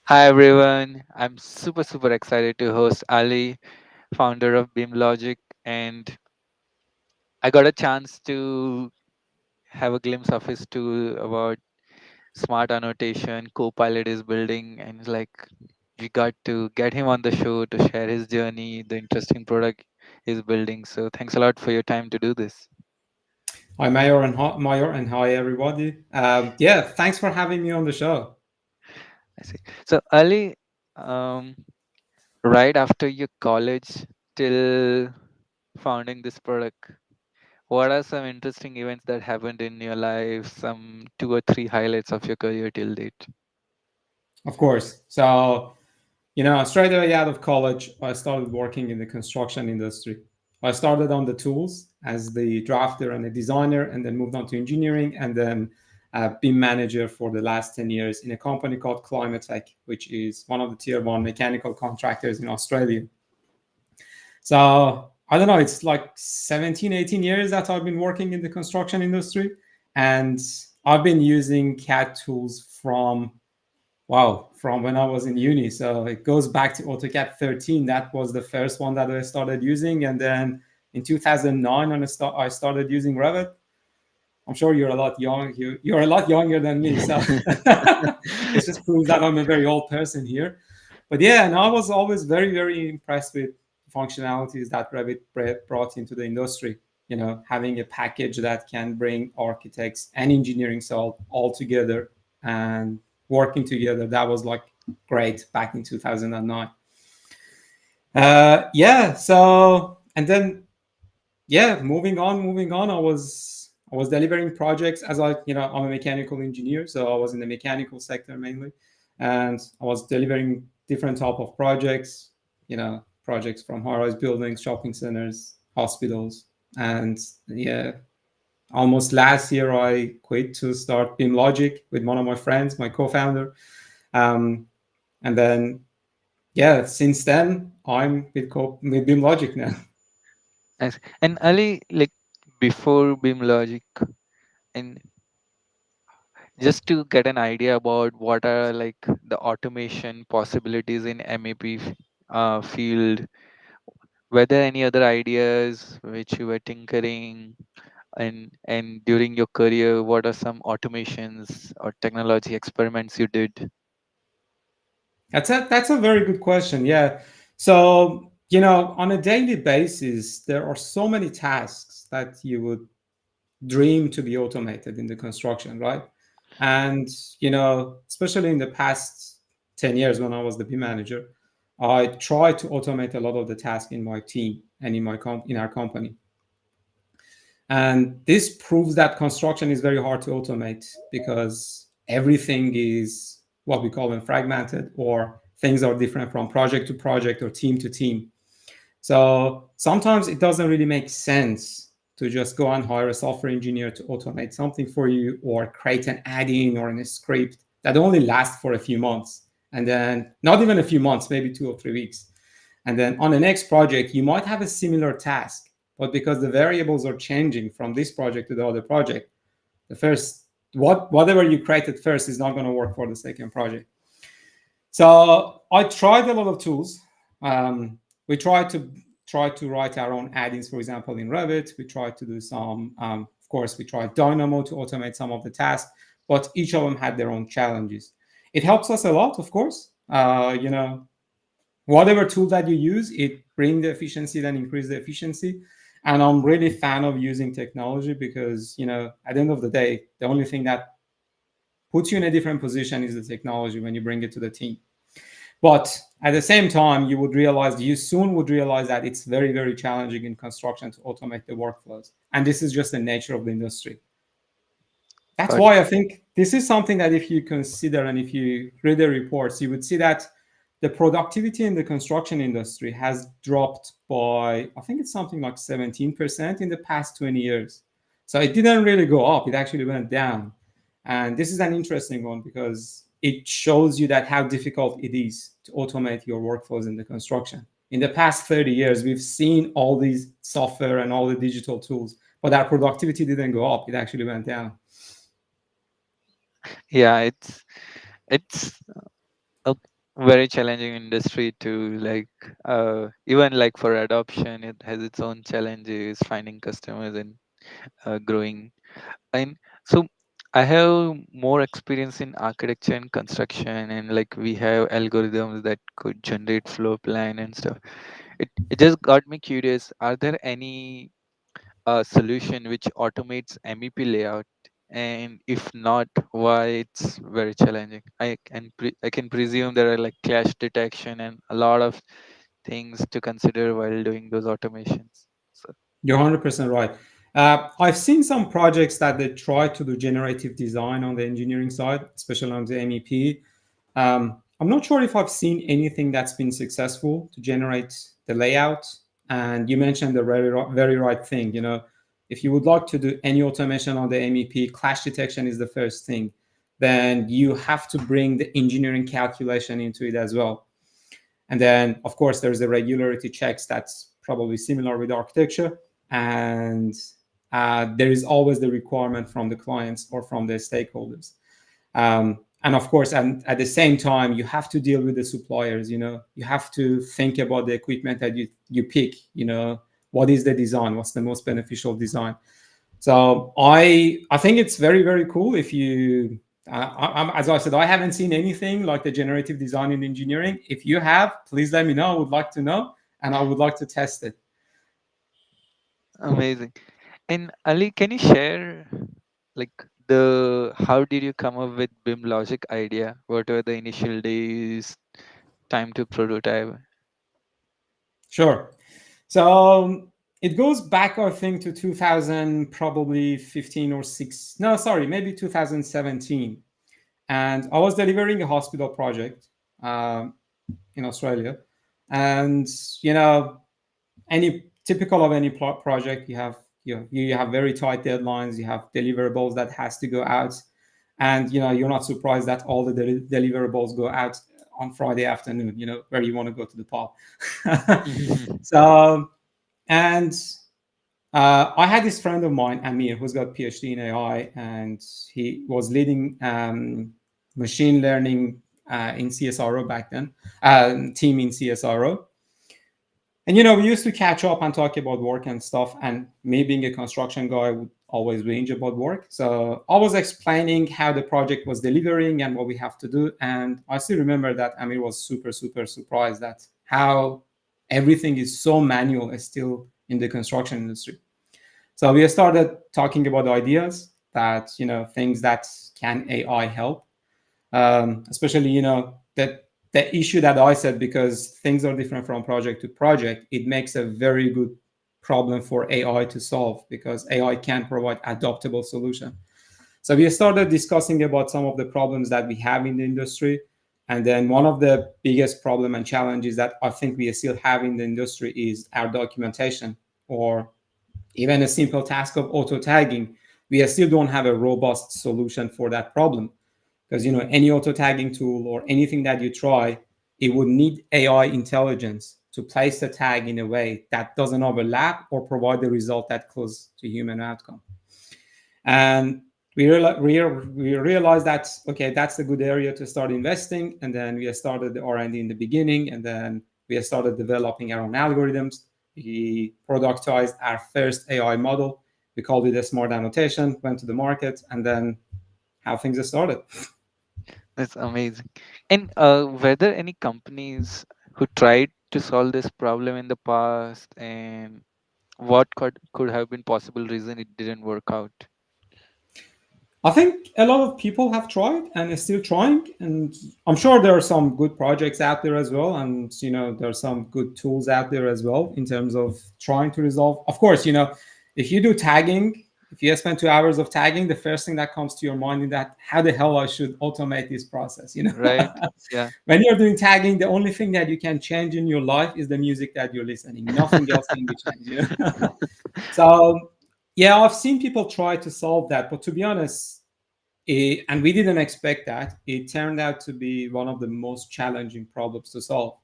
Hi everyone, I'm super excited to host Ali, founder of BIMLOGiQ, and I got a chance to have a glimpse of his tool about smart annotation, Copilot is building, and like we got to get him on the show to share his journey, the interesting product he's building. So thanks a lot for your time to do this. Hi, Mayor, and hi, everybody. Yeah, thanks for having me on the show. I see. So Ali, um, right after your college till founding this product, what are some interesting events that happened in your life? Some two or three highlights of your career till date. Of course. So, straight away out of college, I started working in the construction industry. I started on the tools as the drafter and the designer, and then moved on to engineering, and then been manager for the last 10 years in a company called Climatech, which is one of the tier one mechanical contractors in Australia. So I don't know, it's like 17, 18 years that I've been working in the construction industry. And I've been using CAD tools from when I was in uni. So it goes back to AutoCAD 13. That was the first one that I started using. And then in 2009, I started using Revit. I'm sure you're a lot young. You're a lot younger than me. So it just proves that I'm a very old person here. But yeah, and I was always very, very impressed with functionalities that Revit brought into the industry. Having a package that can bring architects and engineering all together and working together. That was like great back in 2009. Yeah. So and then yeah, moving on. I was delivering projects as I'm a mechanical engineer, so I was in the mechanical sector mainly, and I was delivering different type of projects. Projects from high-rise buildings, shopping centers, hospitals, and yeah, almost last year I quit to start BIMLOGiQ with one of my friends, my co-founder, and then yeah, since then I'm with BIMLOGiQ now. Nice. And Ali, like before BIMLogic, and just to get an idea about what are like the automation possibilities in MAP field, were there any other ideas which you were tinkering and during your career, what are some automations or technology experiments you did? That's a very good question. Yeah. So, on a daily basis, there are so many tasks that you would dream to be automated in the construction, right? And, especially in the past 10 years when I was the B manager, I tried to automate a lot of the tasks in my team and in our company. And this proves that construction is very hard to automate because everything is what we call them fragmented, or things are different from project to project or team to team. So sometimes it doesn't really make sense to just go and hire a software engineer to automate something for you, or create an add-in or a script that only lasts for a few months. And then not even a few months, maybe 2 or 3 weeks. And then on the next project, you might have a similar task, but because the variables are changing from this project to the other project, the first whatever you created first is not going to work for the second project. So I tried a lot of tools. We tried to write our own add-ins, for example, in Revit. We tried to do some. Of course, we tried Dynamo to automate some of the tasks, but each of them had their own challenges. It helps us a lot, of course. Whatever tool that you use, it bring the efficiency, then increase the efficiency. And I'm really fan of using technology because at the end of the day, the only thing that puts you in a different position is the technology when you bring it to the team. But at the same time, you soon would realize that it's very, very challenging in construction to automate the workflows. And this is just the nature of the industry. That's Got it. why I think this is something that if you consider and if you read the reports, you would see that the productivity in the construction industry has dropped by, I think it's something like 17% in the past 20 years. So it didn't really go up, it actually went down. And this is an interesting one because it shows you that how difficult it is to automate your workflows in the construction. In the past 30 years, we've seen all these software and all the digital tools, but our productivity didn't go up, it actually went down. Yeah, it's okay. very challenging industry to like even like for adoption it has its own challenges finding customers and growing. And so I have more experience in architecture and construction, and like we have algorithms that could generate floor plan and stuff. It just got me curious, are there any solution which automates MEP layout? And if not, why it's very challenging? I can presume there are like clash detection and a lot of things to consider while doing those automations. So, You're 100% right. I've seen some projects that they try to do generative design on the engineering side, especially on the MEP. I'm not sure if I've seen anything that's been successful to generate the layout. And you mentioned the very right thing. If you would like to do any automation on the MEP, clash detection is the first thing. Then you have to bring the engineering calculation into it as well. And then, of course, there's the regularity checks that's probably similar with architecture. And there is always the requirement from the clients or from the stakeholders. And of course, and at the same time, you have to deal with the suppliers. You have to think about the equipment that you pick. What is the design? What's the most beneficial design? So I think it's very very cool. If you as I said, I haven't seen anything like the generative design in engineering. If you have, please let me know. I would like to know, and I would like to test it. amazing. And Ali, can you share like the how did you come up with BIMLOGiQ idea? What were the initial days, time to prototype? Sure. So it goes back, I think, to 2000, probably 15 or 6. No, sorry, maybe 2017. And I was delivering a hospital project um, in Australia. And, you know, any typical of any project, you have very tight deadlines, you have deliverables that has to go out. And, you're not surprised that all the deliverables go out on Friday afternoon, where you want to go to the pub. So, and I had this friend of mine, Amir, who's got PhD in AI, and he was leading machine learning in CSRO back then, team in CSRO. And we used to catch up and talk about work and stuff. And me being a construction guy, would always range about work. So I was explaining how the project was delivering and what we have to do. And I still remember that Amir was super, super surprised at how everything is so manual still in the construction industry. So we started talking about ideas that, things that can AI help, especially, that the issue that I said, because things are different from project to project, it makes a very good problem for AI to solve because AI can provide adaptable solution. So we started discussing about some of the problems that we have in the industry. And then one of the biggest problem and challenges that I think we still have in the industry is our documentation, or even a simple task of auto tagging. We still don't have a robust solution for that problem because any auto tagging tool or anything that you try, it would need AI intelligence to place the tag in a way that doesn't overlap or provide the result that close to human outcome. And we realized that, okay, that's a good area to start investing. And then we started the R&D in the beginning, and then we started developing our own algorithms. We productized our first AI model. We called it a smart annotation, went to the market, and then how things started. That's amazing. And were there any companies who tried to solve this problem in the past, and what could have been possible reason it didn't work out? I think a lot of people have tried and are still trying, and I'm sure there are some good projects out there as well, and there are some good tools out there as well in terms of trying to resolve. Of course, if you do tagging, if you spend 2 hours of tagging, the first thing that comes to your mind is that how the hell I should automate this process. Right? Yeah. When you're doing tagging, the only thing that you can change in your life is the music that you're listening. Nothing else can be changed. So yeah, I've seen people try to solve that, but to be honest, and we didn't expect that. It turned out to be one of the most challenging problems to solve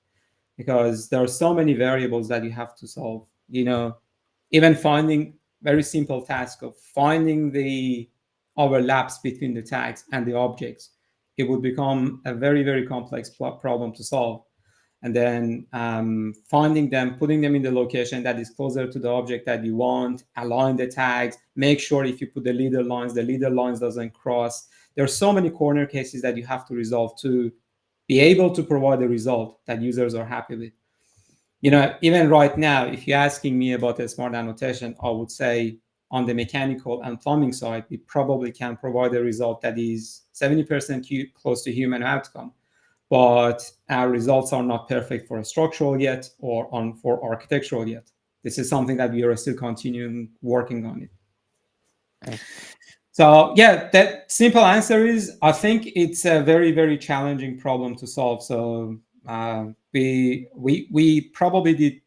because there are so many variables that you have to solve. Even finding very simple task of finding the overlaps between the tags and the objects. it would become a very, very complex problem to solve. And then finding them, putting them in the location that is closer to the object that you want, align the tags, make sure if you put the leader lines doesn't cross. There are so many corner cases that you have to resolve to be able to provide a result that users are happy with. Even right now, if you're asking me about a smart annotation, I would say on the mechanical and plumbing side, we probably can provide a result that is 70% close to human outcome. But our results are not perfect for structural yet or for architectural yet. This is something that we are still continuing working on it. Nice. So yeah, that simple answer is I think it's a very, very challenging problem to solve. So we probably did,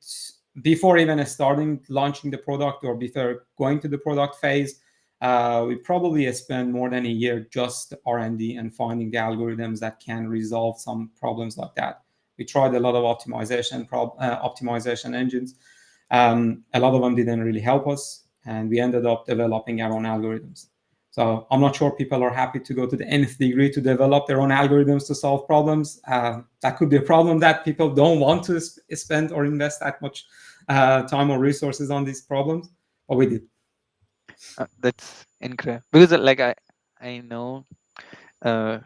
before even starting launching the product or before going to the product phase, we probably spent more than a year just R&D and finding the algorithms that can resolve some problems like that. We tried a lot of optimization engines. A lot of them didn't really help us, and we ended up developing our own algorithms. So I'm not sure people are happy to go to the nth degree to develop their own algorithms to solve problems. That could be a problem that people don't want to spend or invest that much time or resources on these problems, but we did. That's incredible because I know uh,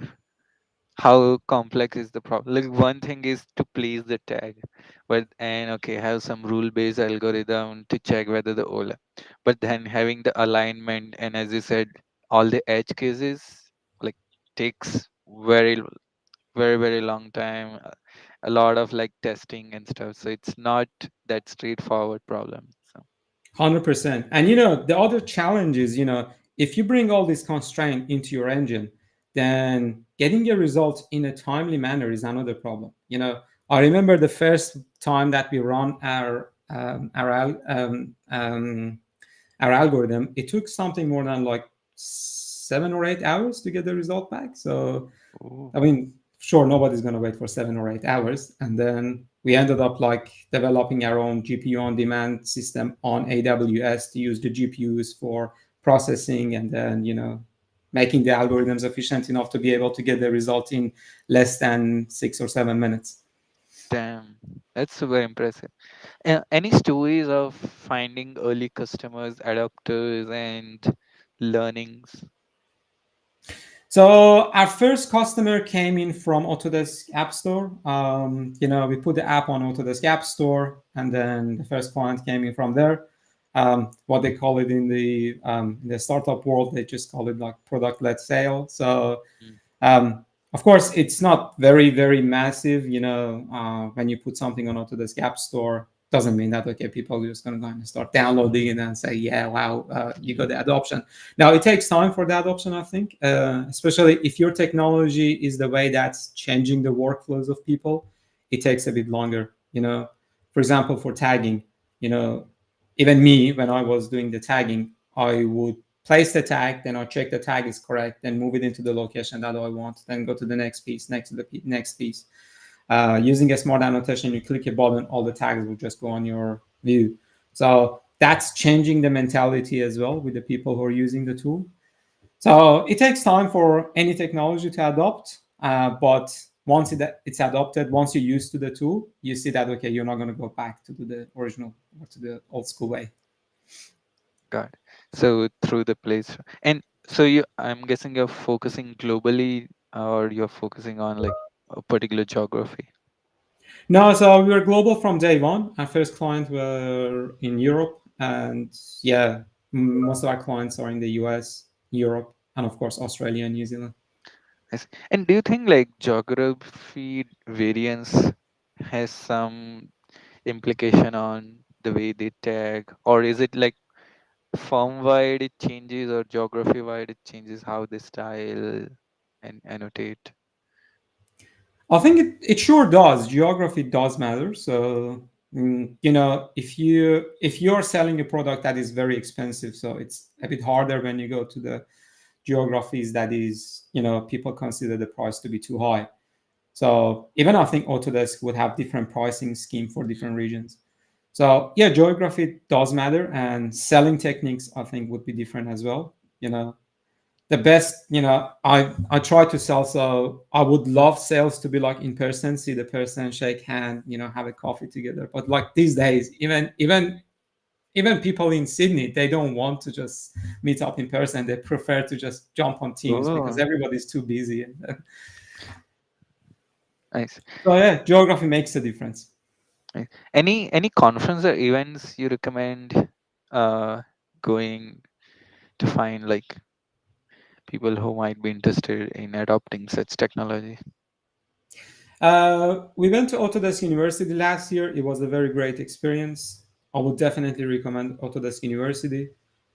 how complex is the problem. Like one thing is to place the tag, but and okay, have some rule-based algorithm to check whether the Ola, but then having the alignment and as you said, all the edge cases like takes very long time, a lot of like testing and stuff. So it's not that straightforward problem. So 100%. And the other challenge is, if you bring all this constraint into your engine, then getting a result in a timely manner is another problem. I remember the first time that we run our algorithm, it took something more than like 7 or 8 hours to get the result back. So ooh, I mean, sure, nobody's going to wait for 7 or 8 hours. And then we ended up like developing our own GPU on demand system on AWS to use the GPUs for processing, and then, making the algorithms efficient enough to be able to get the result in less than 6 or 7 minutes. damn, that's super impressive. Any stories of finding early customers, adopters, and learnings? So our first customer came in from Autodesk App Store. We put the app on Autodesk App Store, and then the first client came in from there. What they call it in the startup world, they just call it like product-led sale. So Mm. of course, it's not very, very massive. When you put something on Autodesk App Store, doesn't mean that okay, people are just going to go and start downloading it and say, yeah, wow, you got the adoption. Now it takes time for the adoption, I think, especially if your technology is the way that's changing the workflows of people. It takes a bit longer. For example, for tagging, you know, even me when I was doing the tagging, I would place the tag, then I check the tag is correct, then move it into the location that I want, then go to the next piece, next to the next piece. Using a smart annotation, you click a button, all the tags will just go on your view. So that's changing the mentality as well with the people who are using the tool. So it takes time for any technology to adopt, but once it's adopted, once you're used to the tool, you see that, okay, you're not going to go back to the original or to the old school way. God. So through the place, and so I'm guessing you're focusing globally, or you're focusing on like a particular geography. No, so we were global from day one. Our first client were in Europe, and yeah, most of our clients are in the US, Europe, and of course Australia and New Zealand. I see. And do you think like geography variance has some implication on the way they tag, or is it like firm wide it changes, or geography wide it changes how they style and annotate? I think it sure does. Geography does matter. So if you're selling a product that is very expensive, so it's a bit harder when you go to the geographies that is people consider the price to be too high. So even I think Autodesk would have different pricing scheme for different regions. So yeah, geography does matter, and selling techniques I think would be different as well. the best, I try to sell. So I would love sales to be like in person, see the person, shake hand, have a coffee together. But like these days, even people in Sydney, they don't want to just meet up in person. They prefer to just jump on Teams because Oh, everybody's too busy. nice. So yeah, geography makes a difference. Nice. Any conference or events you recommend uh going to find like people who might be interested in adopting such technology? We went to Autodesk University last year. It was a very great experience. I would definitely recommend Autodesk University.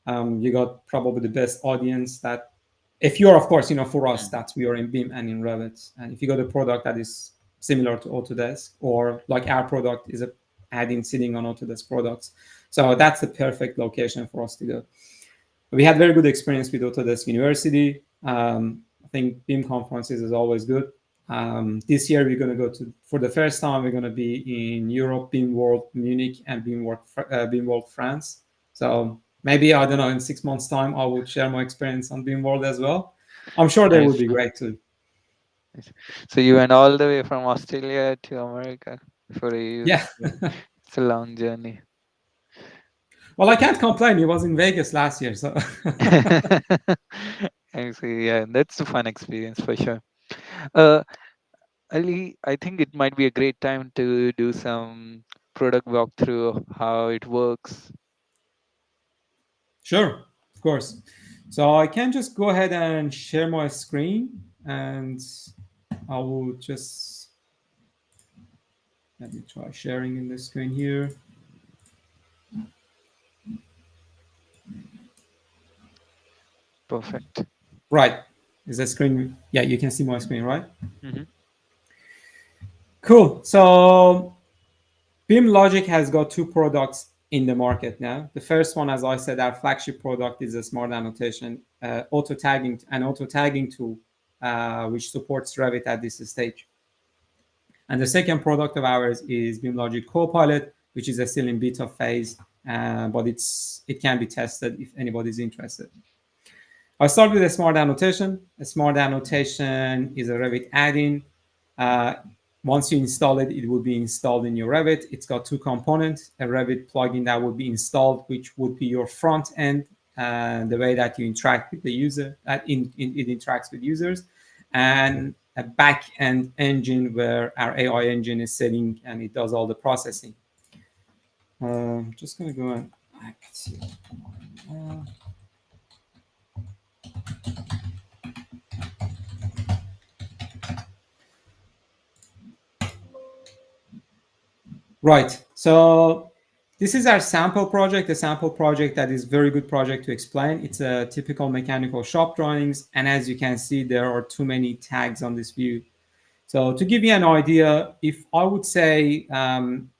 You got probably the best audience that, if you're, of course, for us, Mm. that we are in BIM and in Revit. And if you got a product that is similar to Autodesk, or like our product is a add-in sitting on Autodesk products. So that's the perfect location for us to go. We had very good experience with Autodesk University. I think BIM conferences is always good. This year we're going to go to, for the first time, we're going to be in Europe, BIM World Munich and BIM World France. So maybe, I don't know, in 6 months' time, I will share my experience on BIM World as well. I'm sure they would Nice, be man. great too. Nice. So you went all the way from Australia to America for a Yeah. it's a long journey. Well, I can't complain. He was in Vegas last year. So I see. Yeah, that's a fun experience for sure. Uh, Ali, I think it might be a great time to do some product walkthrough of how it works. sure, of course. So I can just go ahead and share my screen, and I will just, let me try sharing in the screen here. Perfect. Right. Is the screen? Yeah, you can see my screen, right? Hmm. Cool. So BIMLOGiQ has got two products in the market now. The first one, as I said, our flagship product is a smart annotation auto tagging tool, which supports Revit at this stage. And the second product of ours is BIMLOGiQ Copilot, which is still in beta phase, but it can be tested if anybody's interested. I'll start with a smart annotation. A smart annotation is a Revit add-in. Uh, Once you install it, it will be installed in your Revit. It's got two components: a Revit plugin that would be installed, which would be your front end, the way that you interact with the user, it interacts with users, and a back end engine where our AI engine is sitting and it does all the processing. Just going to go and act. Uh, Right. So this is our sample project, a sample project that is very good project to explain. It's a typical mechanical shop drawings. And as you can see, there are too many tags on this view. So to give you an idea, if I would say,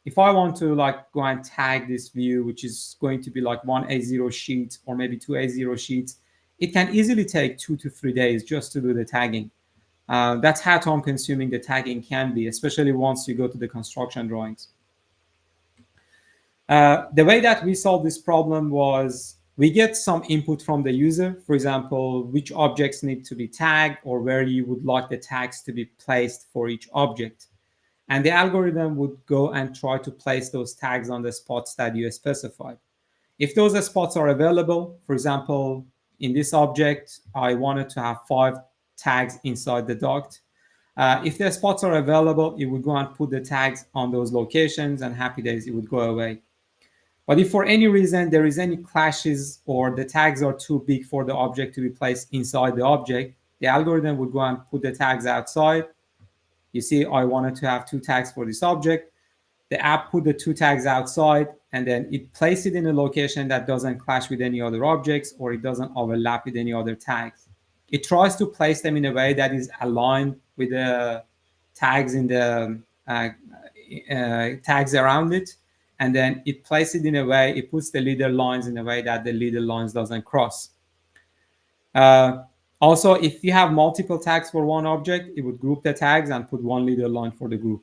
if I want to like go and tag this view, which is going to be like one A0 sheet or maybe two A0 sheets, it can easily take 2 to 3 days just to do the tagging. That's how time consuming the tagging can be, especially once you go to the construction drawings. The way that we solved this problem was we get some input from the user, for example, which objects need to be tagged or where you would like the tags to be placed for each object. And the algorithm would go and try to place those tags on the spots that you specified. If those spots are available, for example, in this object, I wanted to have 5 tags inside the duct. If the spots are available, it would go and put the tags on those locations, and happy days, it would go away. But if for any reason there is any clashes or the tags are too big for the object to be placed inside the object, the algorithm would go and put the tags outside. You see, I wanted to have 2 tags for this object. The app put the 2 tags outside, and then it placed it in a location that doesn't clash with any other objects or it doesn't overlap with any other tags. It tries to place them in a way that is aligned with the tags in the tags around it, and then it places it in a way, it puts the leader lines in a way that the leader lines doesn't cross. Uh, Also, if you have multiple tags for one object, it would group the tags and put one leader line for the group.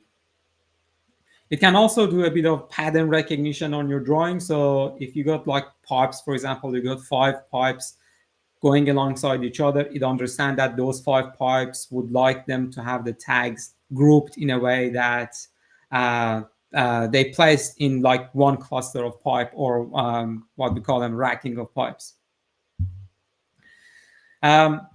It can also do a bit of pattern recognition on your drawing. So if you got like pipes, for example, you got 5 pipes, going alongside each other. It understands that those five pipes would like them to have the tags grouped in a way that uh, they placed in like one cluster of pipe, or what we call them racking of pipes. Um,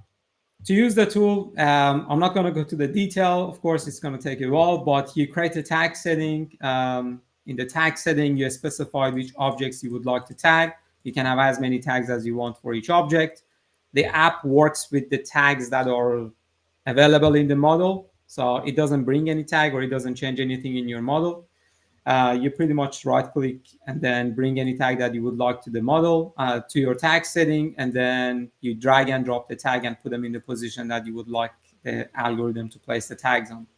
to use the tool, I'm not going to go to the detail. Of course, it's going to take a while, but you create a tag setting. In the tag setting, you specify which objects you would like to tag. You can have as many tags as you want for each object. The app works with the tags that are available in the model. So it doesn't bring any tag, or it doesn't change anything in your model. You pretty much right click and then bring any tag that you would like to the model, to your tag setting, and then you drag and drop the tag and put them in the position that you would like the algorithm to place the tags on.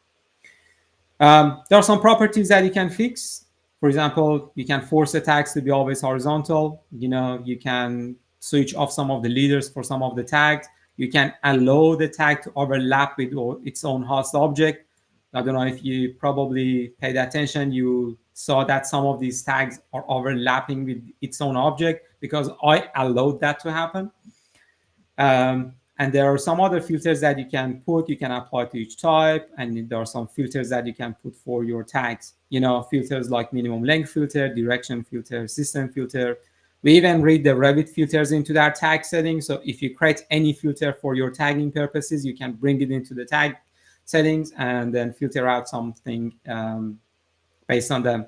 There are some properties that you can fix. For example, you can force the tags to be always horizontal. You can switch off some of the leaders for some of the tags. You can allow the tag to overlap with its own host object. I don't know if you probably paid attention. You saw that some of these tags are overlapping with its own object because I allowed that to happen. And there are some other filters that you can put, you can apply to each type. And there are some filters that you can put for your tags. Filters like minimum length filter, direction filter, system filter. We even read the Revit filters into that tag setting. So if you create any filter for your tagging purposes, you can bring it into the tag settings and then filter out something based on them.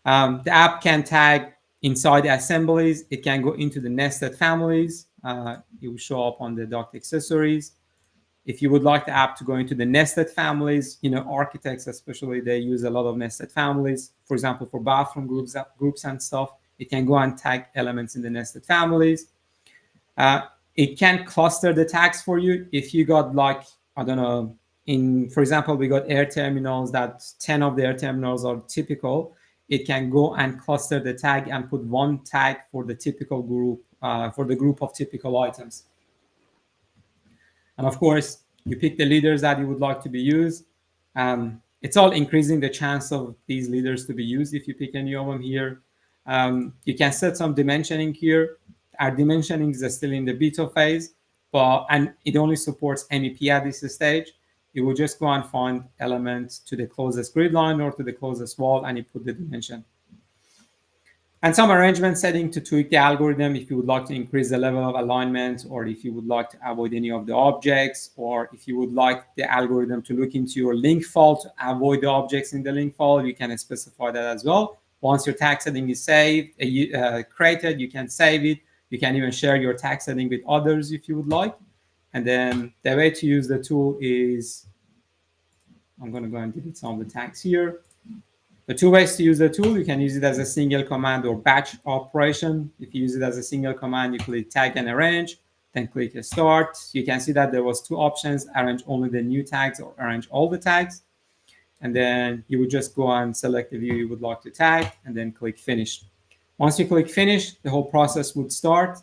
The app can tag inside the assemblies. It can go into the nested families. It will show up on the docked accessories. If you would like the app to go into the nested families, architects especially, they use a lot of nested families. For example, for bathroom groups and stuff, it can go and tag elements in the nested families. It can cluster the tags for you. If you got like, I don't know, for example, we got air terminals that 10 of the air terminals are typical. It can go and cluster the tag and put one tag for the typical group, for the group of typical items. And of course, you pick the leaders that you would like to be used. It's all increasing the chance of these leaders to be used if you pick any of them here. You can set some dimensioning here. Our dimensioning is still in the beta phase, and it only supports MEP at this stage. You will just go and find elements to the closest grid line or to the closest wall, and you put the dimension. And some arrangement setting to tweak the algorithm if you would like to increase the level of alignment, or if you would like to avoid any of the objects, or if you would like the algorithm to look into your link file to avoid the objects in the link file, you can specify that as well. Once your tag setting is saved, created, you can save it. You can even share your tag setting with others if you would like. And then the way to use the tool is, I'm going to go and delete some of the tags here. The two ways to use the tool: you can use it as a single command or batch operation. If you use it as a single command, you click tag and arrange, then click start. You can see that there was two options: arrange only the new tags or arrange all the tags. And then you would just go and select the view you would like to tag and then click finish. Once you click finish, the whole process would start.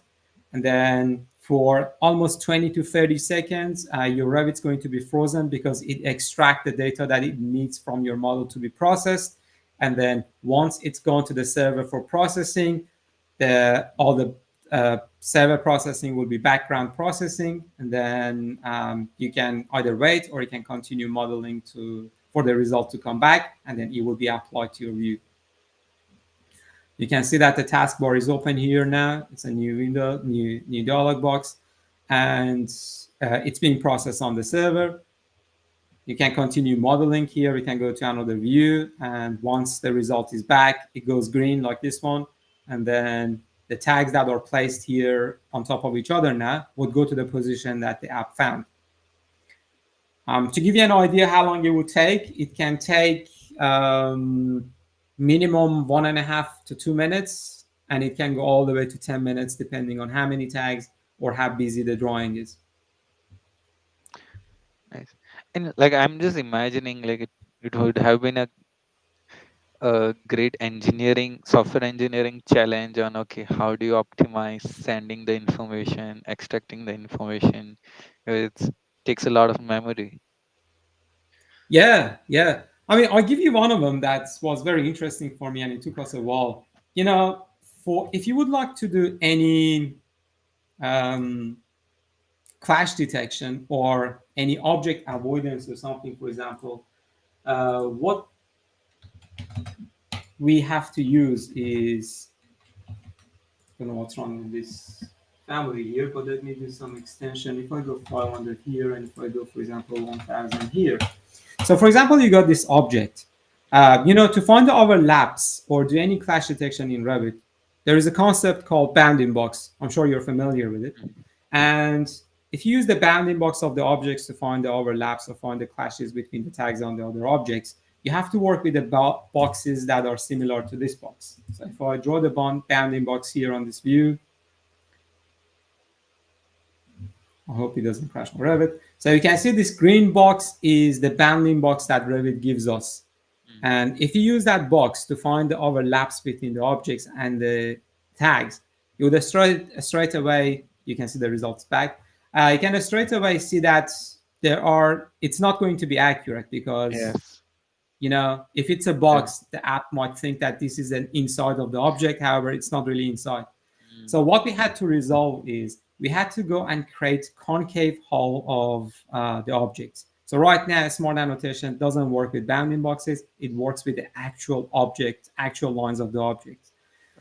And then for almost 20 to 30 seconds, your Revit's going to be frozen because it extracts the data that it needs from your model to be processed. And then once it's gone to the server for processing, all the server processing will be background processing. And then you can either wait or you can continue modeling for the result to come back, and then it will be applied to your view. You can see that the taskbar is open here now. It's a new window, new dialog box, and it's being processed on the server. You can continue modeling here. We can go to another view, and once the result is back, it goes green like this one, and then the tags that are placed here on top of each other now would go to the position that the app found. To give you an idea how long it would take, it can take minimum 1.5 to 2 minutes, and it can go all the way to 10 minutes depending on how many tags or how busy the drawing is. Nice. And like I'm just imagining like it would have been a great software engineering challenge on, okay, how do you optimize sending the information, extracting the information? It takes a lot of memory. Yeah. I mean, I'll give you one of them that was very interesting for me, and it took us a while. For if you would like to do any clash detection or any object avoidance or something, for example, what we have to use is, I don't know what's wrong with this family here, but let me do some extension. If I go 500 here, and if I go, for example, 1000 here. So, for example, you got this object. To find the overlaps or do any clash detection in Revit, there is a concept called bounding box. I'm sure you're familiar with it. Mhm. And if you use the bounding box of the objects to find the overlaps or find the clashes between the tags on the other objects, you have to work with the boxes that are similar to this box. So if I draw the bounding box here on this view, I hope it doesn't crash on Revit. So you can see this green box is the bounding box that Revit gives us. Mm. And if you use that box to find the overlaps between the objects and the tags, you would straight away, you can see the results back. You can straight away see that it's not going to be accurate because, Yes. if it's a Yeah. box, the app might think that this is an inside of the object. However, it's not really inside. Mm. So what we had to resolve is we had to go and create concave hull of the objects. So right now, smart annotation doesn't work with bounding boxes. It works with the actual object, actual lines of the object.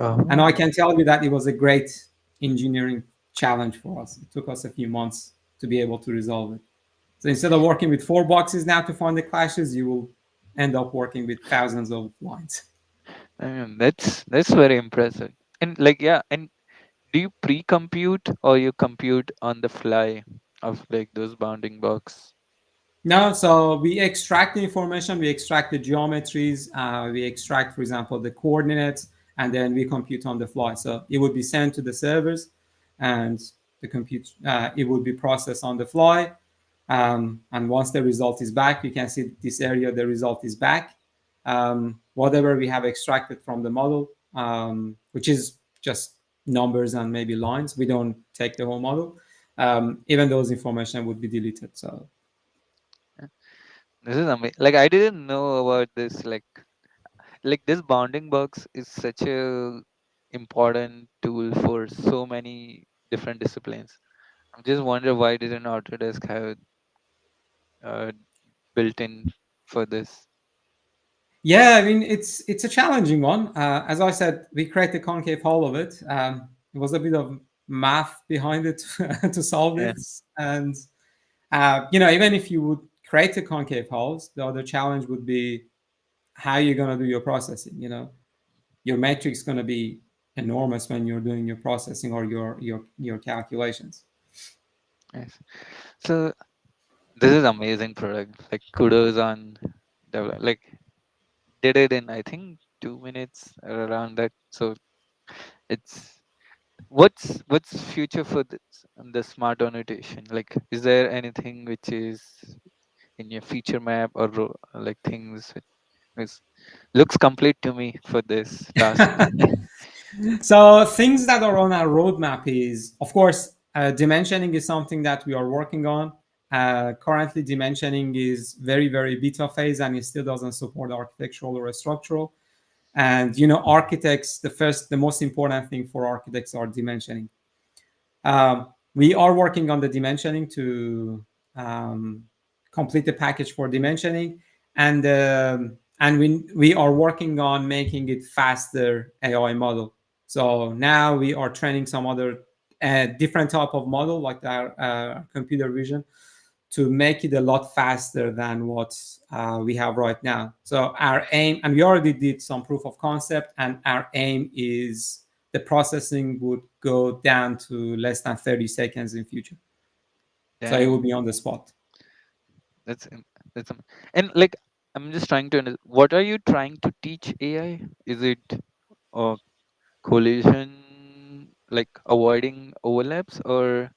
And I Oh. can tell you that it was a great engineering challenge for us. It took us a few months to be able to resolve it. So instead of working with 4 boxes now to find the clashes, you will end up working with thousands of lines. That's very impressive. And like, yeah, and do you pre-compute or you compute on the fly of like those bounding box? No, so we extract the information, we extract the geometries, we extract, for example, the coordinates, and then we compute on the fly. So it would be sent to the servers, and it would be processed on the fly. And once the result is back, you can see this area, the result is back. Whatever we have extracted from the model, which is just numbers and maybe lines, we don't take the whole model. Even those information would be deleted. So This is amazing. Like I didn't know about this. Like this bounding box is such a important tool for so many different disciplines. I'm just wondering why didn't Autodesk have uh, built in for this? yeah, I mean it's a challenging one. As I said, we create the concave hull of it. It was a bit of math behind it to solve Yeah. it, and even if you would create the concave hulls, the other challenge would be how you're going to do your processing. Your matrix going to be enormous when you're doing your processing or your calculations. Yes. So this is amazing product. Like kudos on develop. Like did it in I think 2 minutes or around that. So it's what's future for the smart annotation? Like is there anything which is in your feature map or like things which looks complete to me for this task? So things that are on our roadmap is, of course, dimensioning is something that we are working on. Currently, dimensioning is very, very beta phase, and it still doesn't support architectural or structural. And architects, the most important thing for architects are dimensioning. We are working on the dimensioning to um, complete the package for dimensioning, and we are working on making it faster AI model. So now we are training some other different type of model like our computer vision to make it a lot faster than what we have right now. So our aim, and we already did some proof of concept, and our aim is the processing would go down to less than 30 seconds in future. So it will Damn, be on the spot. that's and like I'm just trying to what are you trying to teach AI? Is it uh, collision, like avoiding overlaps, or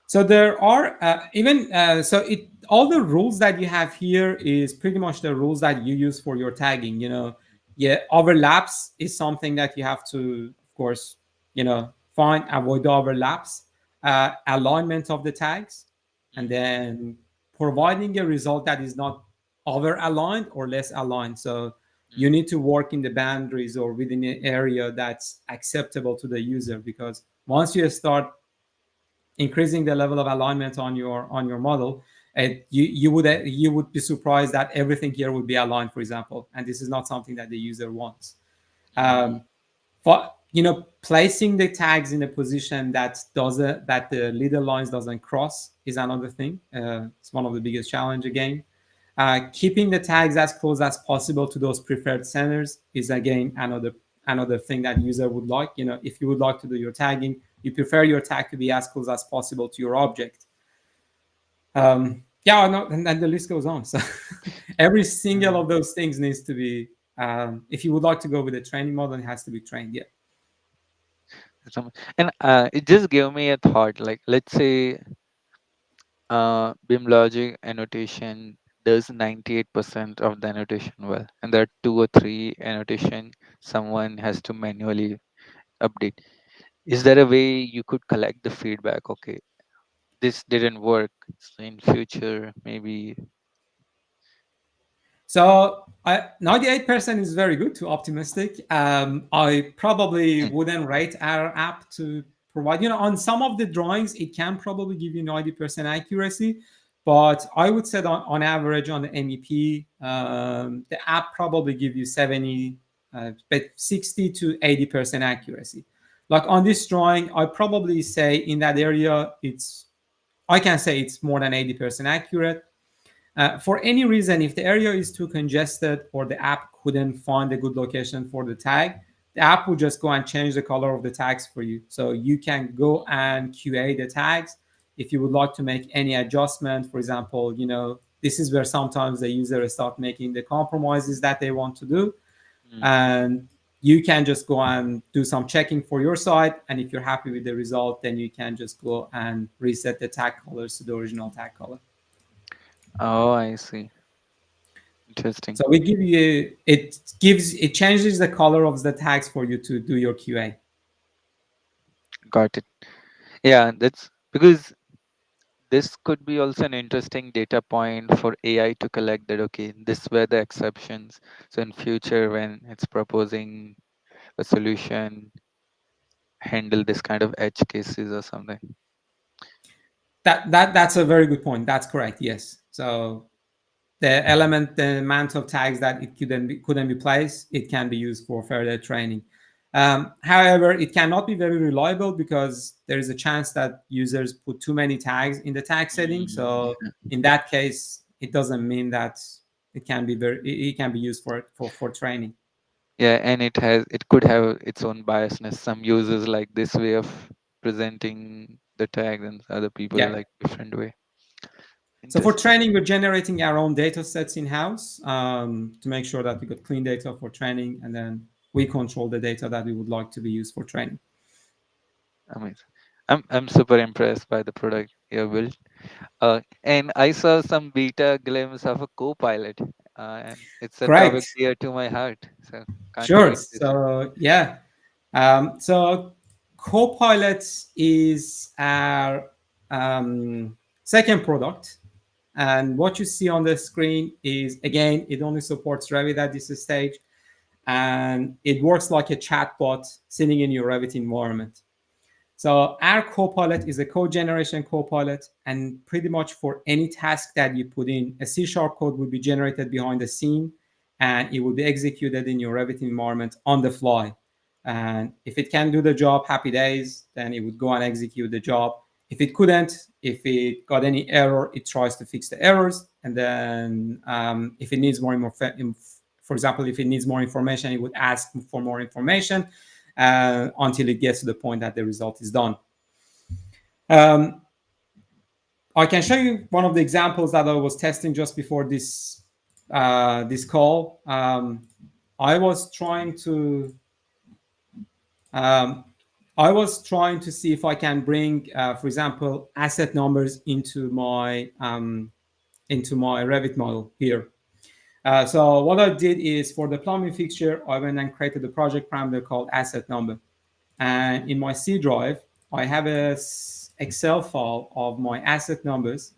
So there are even so it all the rules that you have here is pretty much the rules that you use for your tagging. Yeah, overlaps is something that you have to, of course, find avoid the overlaps, alignment of the tags, and mm, then providing a result that is not over aligned or less aligned. So you mm, need to work in the boundaries or within an area that's acceptable to the user because once you start increasing the level of alignment on your model, you would be surprised that everything here would be aligned, for example, and this is not something that the user wants. Mm, For placing the tags in a position that the leader lines doesn't cross is another thing. It's one of the biggest challenge again. Keeping the tags as close as possible to those preferred centers is again another thing that user would like. If you would like to do your tagging, you prefer your tag to be as close as possible to your object. Yeah, no, and the list goes on. So every single mm. of those things needs to be. If you would like to go with a training model, it has to be trained. Yeah. And it just gave me a thought. Like, let's say BIMLOGiQ annotation does 98% of the annotation well, and there are two or three annotation someone has to manually update. Is there a way you could collect the feedback? Okay, this didn't work. So in future, maybe. So 98% is very good to optimistic. I probably Mm, wouldn't rate our app to provide, on some of the drawings, it can probably give you 90% accuracy. But I would say on average on the MEP, the app probably give you 60 to 80% accuracy. Like on this drawing, I probably say in that area, I can say it's more than 80% accurate. For any reason, if the area is too congested or the app couldn't find a good location for the tag, the app will just go and change the color of the tags for you. So you can go and QA the tags. If you would like to make any adjustment, for example, this is where sometimes the user start making the compromises that they want to do. mm. And you can just go and do some checking for your side. And if you're happy with the result, then you can just go and reset the tag colors to the original tag color. Oh, I see. Interesting. So it changes the color of the tags for you to do your QA. Got it. Yeah, that's because this could be also an interesting data point for AI to collect that, okay, this were the exceptions. So in future, when it's proposing a solution, handle this kind of edge cases or something. That's a very good point. That's correct. Yes. So the amount of tags that it couldn't be placed, it can be used for further training. However, it cannot be very reliable because there is a chance that users put too many tags in the tag setting. So Mm, in that case, it doesn't mean that it can be used for training. yeah, and it could have its own biasness. Some users like this way of presenting the tag, and other people Yeah. like different way. So for Interesting. training, we're generating our own data sets in-house to make sure that we got clean data for training, and then we control the data that we would like to be used for training. Amazing. I'm super impressed by the product you built. And I saw some beta glimpse of a co-pilot, and it's a topic Correct. dear to my heart. So can't Sure. wait to see. So yeah. So Copilot is our second product. And what you see on the screen is, again, it only supports Revit at this stage. And it works like a chatbot sitting in your Revit environment. So our Copilot is a code generation Copilot, and pretty much for any task that you put in, a C# code will be generated behind the scene, and it will be executed in your Revit environment on the fly. And if it can do the job, happy days, then it would go and execute the job. If it couldn't, if it got any error, it tries to fix the errors. And then if it needs more, for example, if it needs more information, it would ask for more information until it gets to the point that the result is done. Um, I can show you one of the examples that I was testing just before this call. I was trying to um, I was trying to see if I can bring, for example, asset numbers into my Revit model here. So what I did is for the plumbing fixture, I went and created a project parameter called asset number. And in my C drive, I have a Excel file of my asset numbers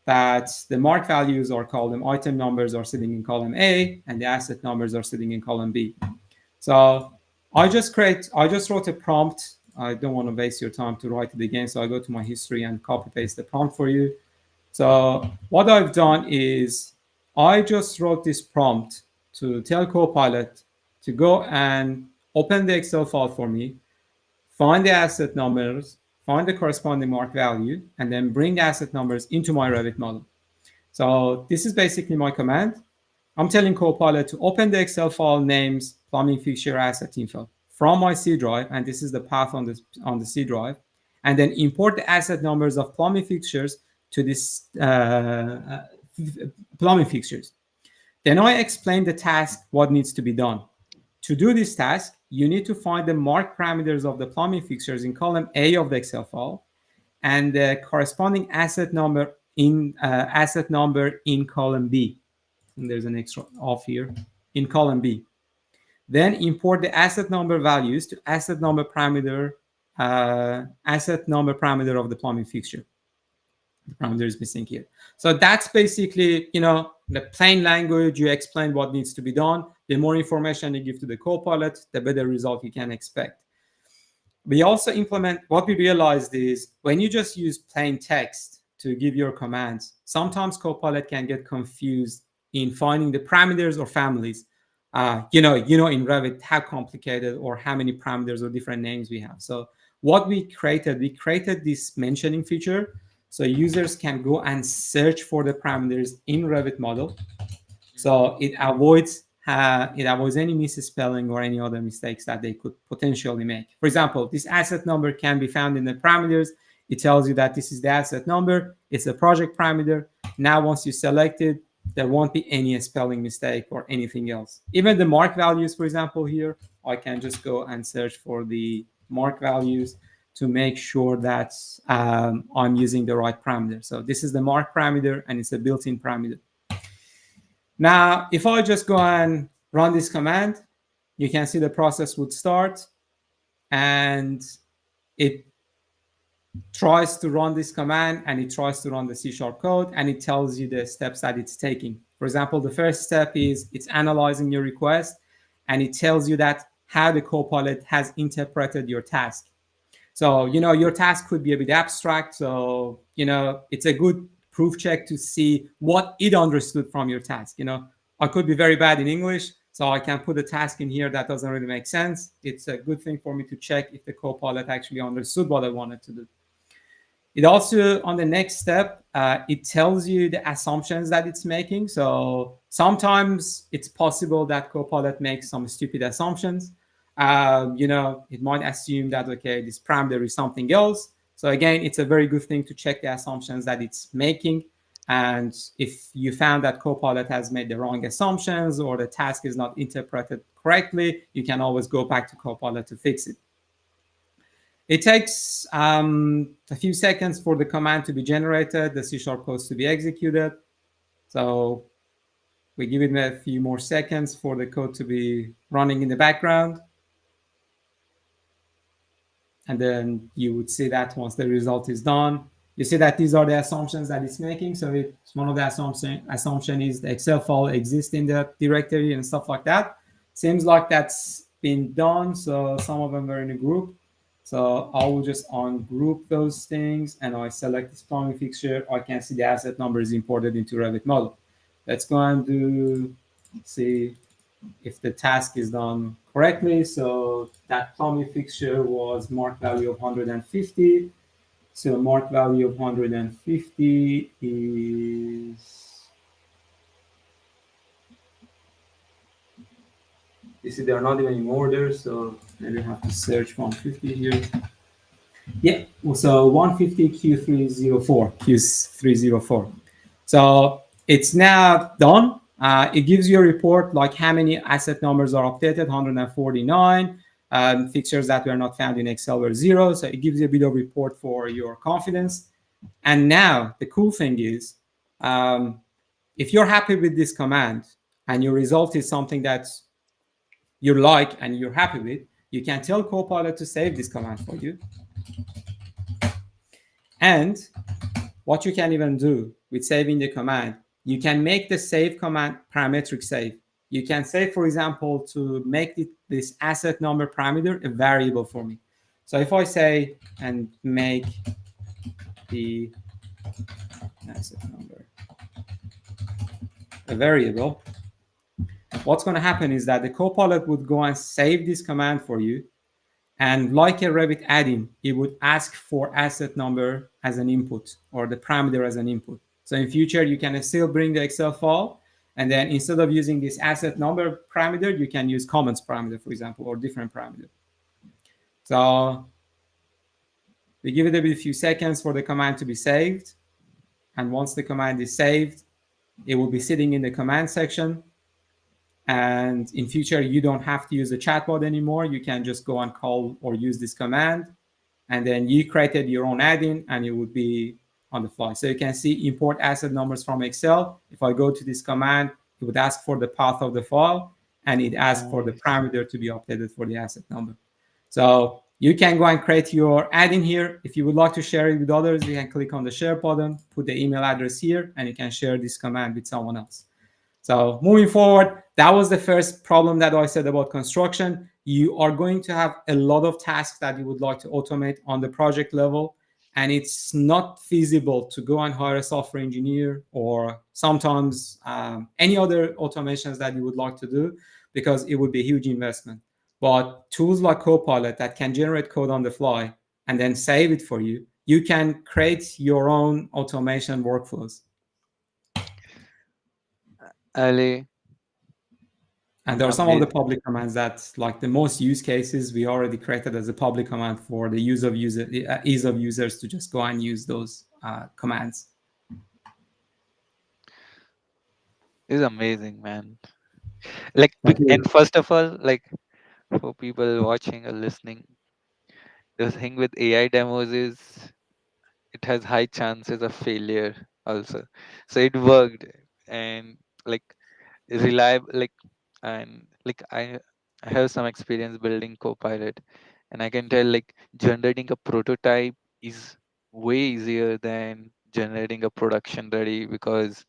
that the mark values are called them item numbers are sitting in column A, and the asset numbers are sitting in column B. So I just wrote a prompt I don't want to waste your time to write it again. So I go to my history and copy paste the prompt for you. So what I've done is I just wrote this prompt to tell Copilot to go and open the Excel file for me, find the asset numbers, find the corresponding mark value, and then bring the asset numbers into my Revit model. So this is basically my command. I'm telling Copilot to open the Excel file names, plumbing fixture asset info from my C drive, and this is the path on the C drive, and then import the asset numbers of plumbing fixtures to this plumbing fixtures. Then I explain the task, what needs to be done. To do this task, you need to find the mark parameters of the plumbing fixtures in column A of the Excel file and the corresponding asset number in column B. And there's an extra off here in column B. Then import the asset number values to asset number parameter of the plumbing fixture. The parameter is missing here. So that's basically, the plain language. You explain what needs to be done. The more information you give to the Copilot, the better result you can expect. We also implement, what we realized is when you just use plain text to give your commands, sometimes Copilot can get confused in finding the parameters or families. In Revit how complicated or how many parameters or different names we have. So what we created this mentioning feature, so users can go and search for the parameters in Revit model. So it avoids any misspelling or any other mistakes that they could potentially make. For example, this asset number can be found in the parameters. It tells you that this is the asset number. It's a project parameter. Now, once you select it, there won't be any spelling mistake or anything else. Even the mark values, for example, here, I can just go and search for the mark values to make sure that I'm using the right parameter. So this is the mark parameter, and it's a built-in parameter. Now, if I just go and run this command, you can see the process would start, and it tries to run this command, and it tries to run the C# code, and it tells you the steps that it's taking. For example, the first step is it's analyzing your request, and it tells you that how the Copilot has interpreted your task. So, your task could be a bit abstract. So, it's a good proof check to see what it understood from your task. I could be very bad in English, so I can put a task in here that doesn't really make sense. It's a good thing for me to check if the Copilot actually understood what I wanted to do. It also, on the next step, it tells you the assumptions that it's making. So sometimes it's possible that Copilot makes some stupid assumptions. It might assume that, okay, this parameter is something else. So again, it's a very good thing to check the assumptions that it's making. And if you found that Copilot has made the wrong assumptions or the task is not interpreted correctly, you can always go back to Copilot to fix it. It takes a few seconds for the command to be generated, the C# code to be executed. So we give it a few more seconds for the code to be running in the background. And then you would see that once the result is done, you see that these are the assumptions that it's making. So it's one of the assumption is the Excel file exists in the directory and stuff like that. Seems like that's been done. So some of them are in a group. So I will just ungroup those things, and I select this plumbing fixture. I can see the asset number is imported into Revit model. Let's go and see if the task is done correctly. So that plumbing fixture was mark value of 150. So mark value of 150 is, you see they're not even in order, so maybe I have to search 150 here. Yeah, so 150 Q304. So it's now done. It gives you a report like how many asset numbers are updated, 149. Fixtures that were not found in Excel were 0. So it gives you a bit of report for your confidence. And now the cool thing is, if you're happy with this command and your result is something that you like and you're happy with, you can tell Copilot to save this command for you. And what you can even do with saving the command, you can make the save command parametric save. You can say, for example, to make this asset number parameter a variable for me. So if I say and make the asset number a variable, what's going to happen is that the Copilot would go and save this command for you. And like a Revit add-in, it would ask for asset number as an input or the parameter as an input. So in future, you can still bring the Excel file, and then instead of using this asset number parameter, you can use comments parameter, for example, or different parameter. So we give it a few seconds for the command to be saved. And once the command is saved, it will be sitting in the command section. And in future, you don't have to use the chatbot anymore. You can just go and call or use this command. And then you created your own add-in and it would be on the fly. So you can see import asset numbers from Excel. If I go to this command, it would ask for the path of the file and it asks for the Nice. parameter to be updated for the asset number. So you can go and create your add-in here. If you would like to share it with others, you can click on the share button, put the email address here, and you can share this command with someone else. So moving forward, that was the first problem that I said about construction. You are going to have a lot of tasks that you would like to automate on the project level, and it's not feasible to go and hire a software engineer or sometimes any other automations that you would like to do because it would be a huge investment. But tools like Copilot that can generate code on the fly and then save it for you, you can create your own automation workflows. Ali, And there are some of the amazing. public commands that, like the most use cases, we already created as a public command for the ease of users to just go and use those commands. It's amazing, man. Like, Thank and you. first of all, like for people watching or listening, the thing with AI demos is it has high chances of failure also. So it worked, and like reliable, like, and like I have some experience building Copilot, and I can tell like generating a prototype is way easier than generating a production ready, because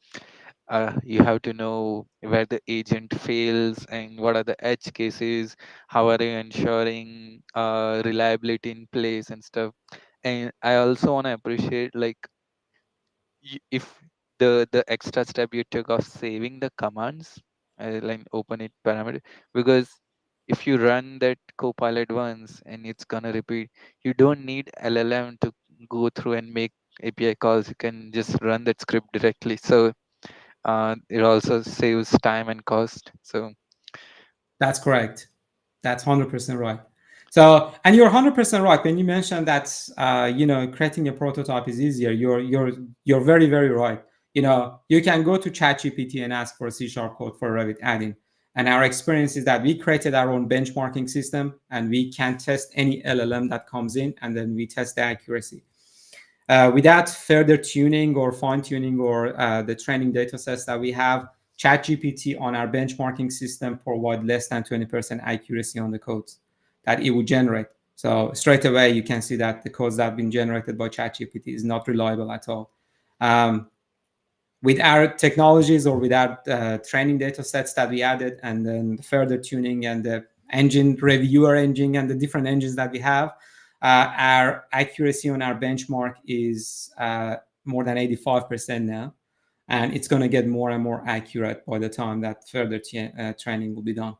you have to know where the agent fails and what are the edge cases, how are you ensuring reliability in place and stuff. And I also want to appreciate like if the extra step you took of saving the commands, like open it parameter, because if you run that copilot once and it's gonna repeat, you don't need LLM to go through and make API calls. You can just run that script directly. So it also saves time and cost. So That's correct. That's 100% right. So, and you're 100% right when you mentioned that creating a prototype is easier. You're very very right. You can go to ChatGPT and ask for a C# code for Revit add-in. And our experience is that we created our own benchmarking system, and we can test any LLM that comes in, and then we test the accuracy. Without further tuning or fine tuning or the training data sets that we have, ChatGPT on our benchmarking system provide less than 20% accuracy on the codes that it would generate. So straight away, you can see that the codes that have been generated by ChatGPT is not reliable at all. Um, with our technologies or with our training data sets that we added, and then the further tuning and the engine reviewer engine and the different engines that we have, our accuracy on our benchmark is more than 85% now, and it's going to get more and more accurate by the time that further training will be done.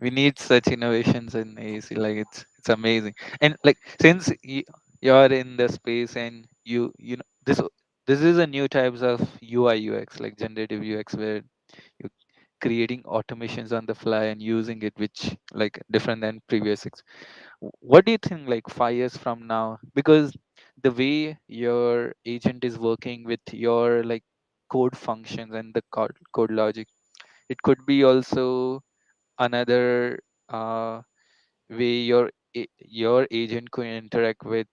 we need such innovations in AEC. Like it's amazing. And like since you're in the space and you know this is a new types of UI UX, like generative UX, where you're creating automations on the fly and using it, which like different than previous what do you think like 5 years from now? Because the way your agent is working with your like code functions and the code logic, it could be also another way your agent could interact with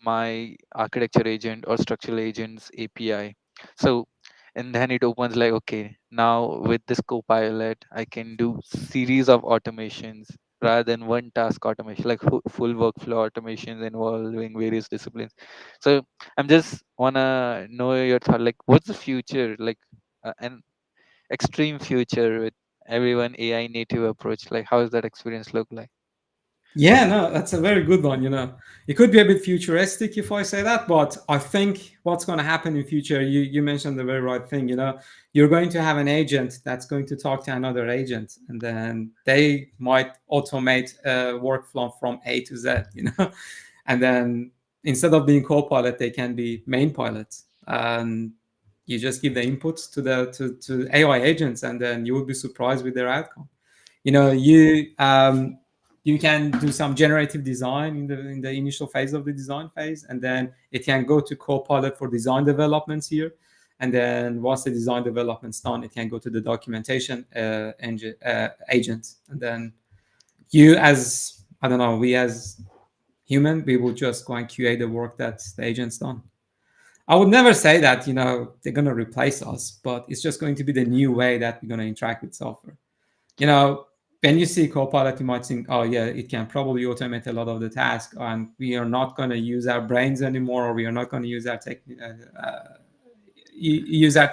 my architecture agent or structural agents API. So, and then it opens like, okay, now with this copilot, I can do series of automations rather than one task automation, like full workflow automations involving various disciplines. So I'm just wanna know your thought, like what's the future, like an extreme future with everyone AI native approach, like how does that experience look like? Yeah, no, that's a very good one. It could be a bit futuristic if I say that, but I think what's going to happen in future, you mentioned the very right thing. You're going to have an agent that's going to talk to another agent, and then they might automate a workflow from A to Z. And then instead of being co-pilot, they can be main pilots. And you just give the inputs to AI agents, and then you will be surprised with their outcome. You can do some generative design in the initial phase of the design phase, and then it can go to Copilot for design developments here. And then once the design development's done, it can go to the documentation engine agent. And then you, as I don't know, we as human, we will just go and QA the work that the agent's done. I would never say that they're going to replace us, but it's just going to be the new way that we're going to interact with software. you know, when you see Copilot, you might think, oh, yeah, it can probably automate a lot of the tasks, and we are not going to use our brains anymore, or we are not going to use our use our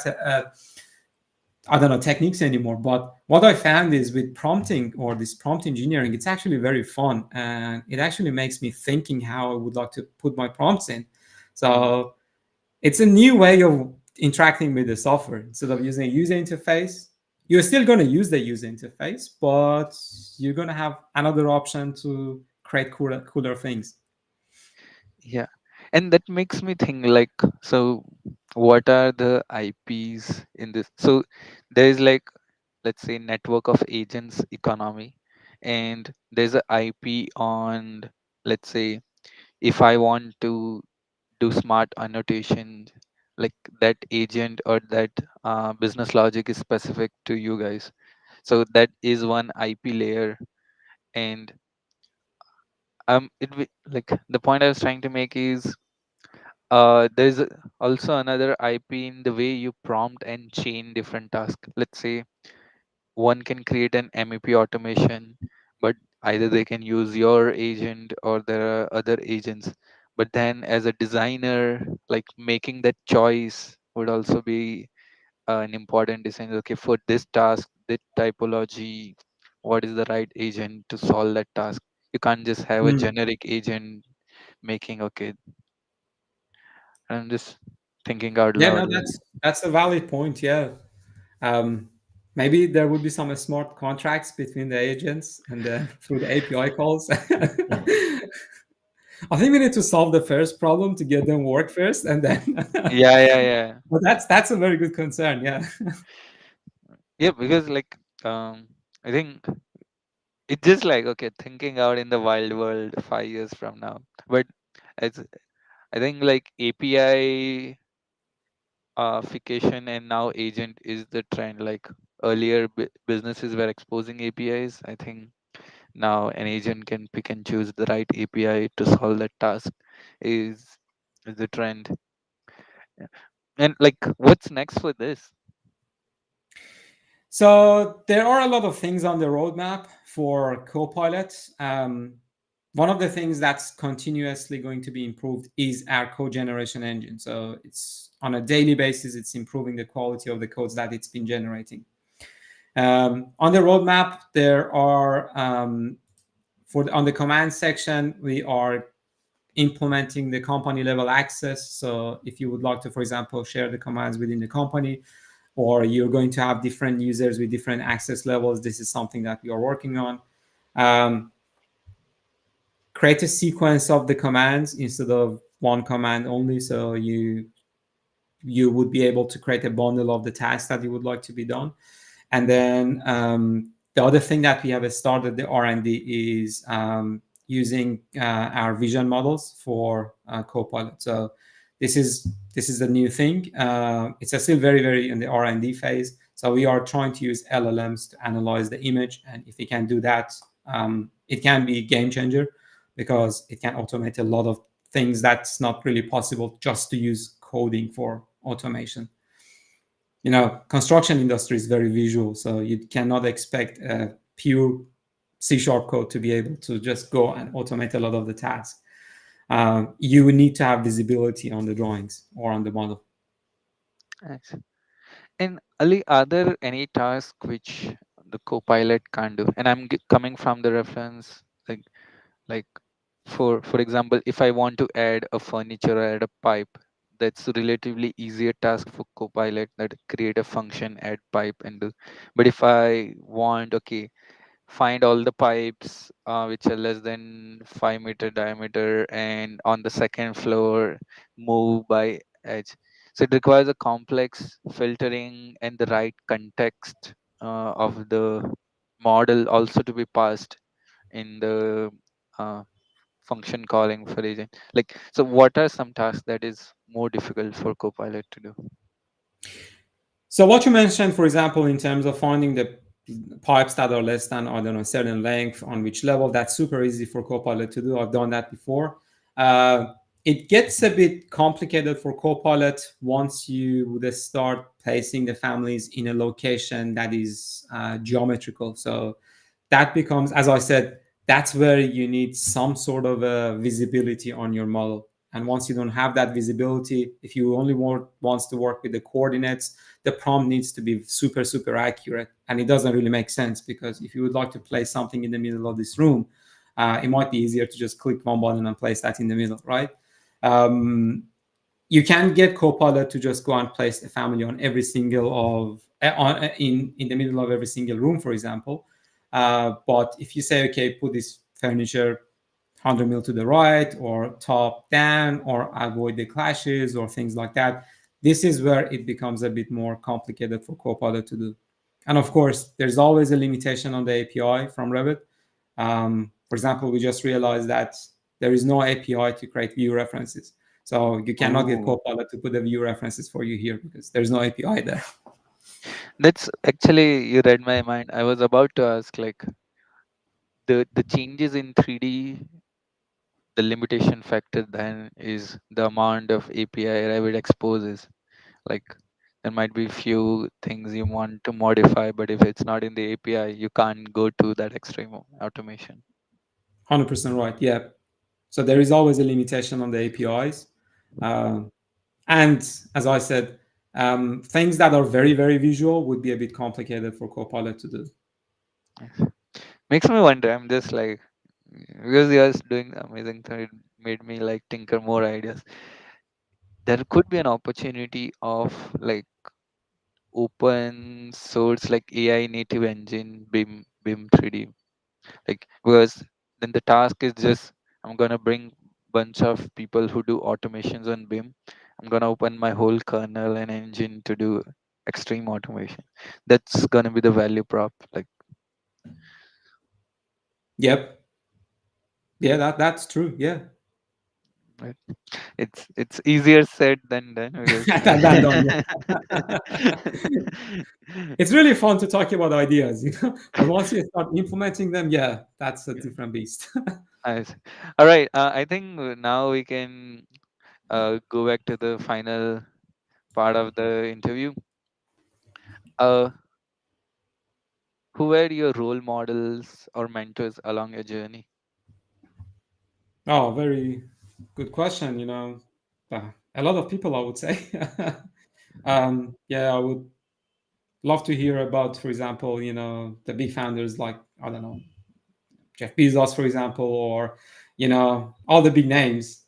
I don't know, techniques anymore. But what I found is with prompting or this prompt engineering, it's actually very fun, and it actually makes me thinking how I would like to put my prompts in. Mm. So it's a new way of interacting with the software. Instead of using a user interface, you're still going to use the user interface, but you're going to have another option to create cooler things. Yeah, and that makes me think like, so what are the IPs in this? So there is like, let's say, network of agents economy, and there's a IP on, let's say, if I want to do smart annotation, like that agent or that business logic is specific to you guys. So that is one IP layer. And like the point I was trying to make is, there's also another IP in the way you prompt and chain different tasks. Let's say one can create an MEP automation, but either they can use your agent or there are other agents. But then as a designer, like making that choice would also be an important decision. Okay, for this task, this typology, what is the right agent to solve that task? You can't just have a Mm. generic agent making, okay. I'm just thinking out Yeah, loud. no, that's a valid point. Yeah, um, maybe there would be some smart contracts between the agents and then through the API calls. Yeah, I think we need to solve the first problem to get them work first, and then. yeah, yeah, yeah. But that's a very good concern. Yeah. Yeah, because like, I think it's just like, okay, thinking out in the wild world 5 years from now. But it's, I think like API fication and now agent is the trend. Like earlier, businesses were exposing APIs. I think now an agent can pick and choose the right API to solve that task. Is is the trend. Yeah. And like, what's next for this? So there are a lot of things on the roadmap for Copilot. One of the things that's continuously going to be improved is our code generation engine. So it's on a daily basis, it's improving the quality of the codes that it's been generating. On the roadmap, there are on the command section, we are implementing the company level access. So if you would like to, for example, share the commands within the company, or you're going to have different users with different access levels, this is something that we are working on. Um, Create a sequence of the commands instead of one command only. So you would be able to create a bundle of the tasks that you would like to be done. And then the other thing that we have started the R&D is using our vision models for Copilot. So this is a new thing. It's still very in the R&D phase. So we are trying to use LLMs to analyze the image, and if we can do that, it can be a game changer because it can automate a lot of things that's not really possible just to use coding for automation. Construction industry is very visual, so you cannot expect a pure C# code to be able to just go and automate a lot of the tasks. You need to have visibility on the drawings or on the model. Nice. And Ali, are there any tasks which the co-pilot can't do? And I'm coming from the reference, like, Like for example, if I want to add a furniture or add a pipe, that's a relatively easier task for Copilot, that create a function, add pipe and do. But if I want, okay, find all the pipes which are less than 5 meter diameter and on the second floor, move by edge, so it requires a complex filtering and the right context of the model also to be passed in the uh, function calling for agent. Like, so what are some tasks that is more difficult for Copilot to do? So what you mentioned, for example, in terms of finding the pipes that are less than, I don't know, a certain length on which level, that's super easy for Copilot to do. I've done that before. Uh, it gets a bit complicated for Copilot once you would start placing the families in a location that is geometrical. So that becomes, as I said, that's where you need some sort of visibility on your model. And once you don't have that visibility, if you only wants to work with the coordinates, the prompt needs to be super, super accurate. And it doesn't really make sense, because if you would like to place something in the middle of this room, it might be easier to just click one button and place that in the middle, right? Um, you can get Copilot to just go and place a family on every single of in the middle of every single room, for example. But if you say, okay, put this furniture 100 mil to the right or top down, or avoid the clashes or things like that, this is where it becomes a bit more complicated for Copilot to do. And of course, there's always a limitation on the API from Revit. For example, we just realized that there is no API to create view references. So you cannot get Oh, Copilot to put the view references for you here, because there's no API there. that's actually, you read my mind. I was about to ask, like, the changes in 3D, the limitation factor then is the amount of API Revit exposes. Like, there might be few things you want to modify, but if it's not in the API, you can't go to that extreme automation. 100% right. Yeah. So there is always a limitation on the APIs. And as I said, things that are very, very visual would be a bit complicated for Copilot to do. Yes. Makes me wonder. I'm just like, because you're doing amazing thing, it made me like tinker more ideas. There could be an opportunity of like open source, like AI native engine, BIM 3D. Like, because then the task is just, I'm gonna bring bunch of people who do automations on BIM. I'm gonna open my whole kernel and engine to do extreme automation. That's gonna be the value prop. Like, Yep. Yeah, that's true. Yeah. right? It's easier said than done because That done. Yeah. It's really fun to talk about ideas, but once you start implementing them, yeah, that's a different beast. I see. All right. I think now we can go back to the final part of the interview. Uh, who were your role models or mentors along your journey? Oh, very good question. A lot of people, I would say. Yeah, I would love to hear about, for example, the big founders like, I don't know, Jeff Bezos, for example, or all the big names.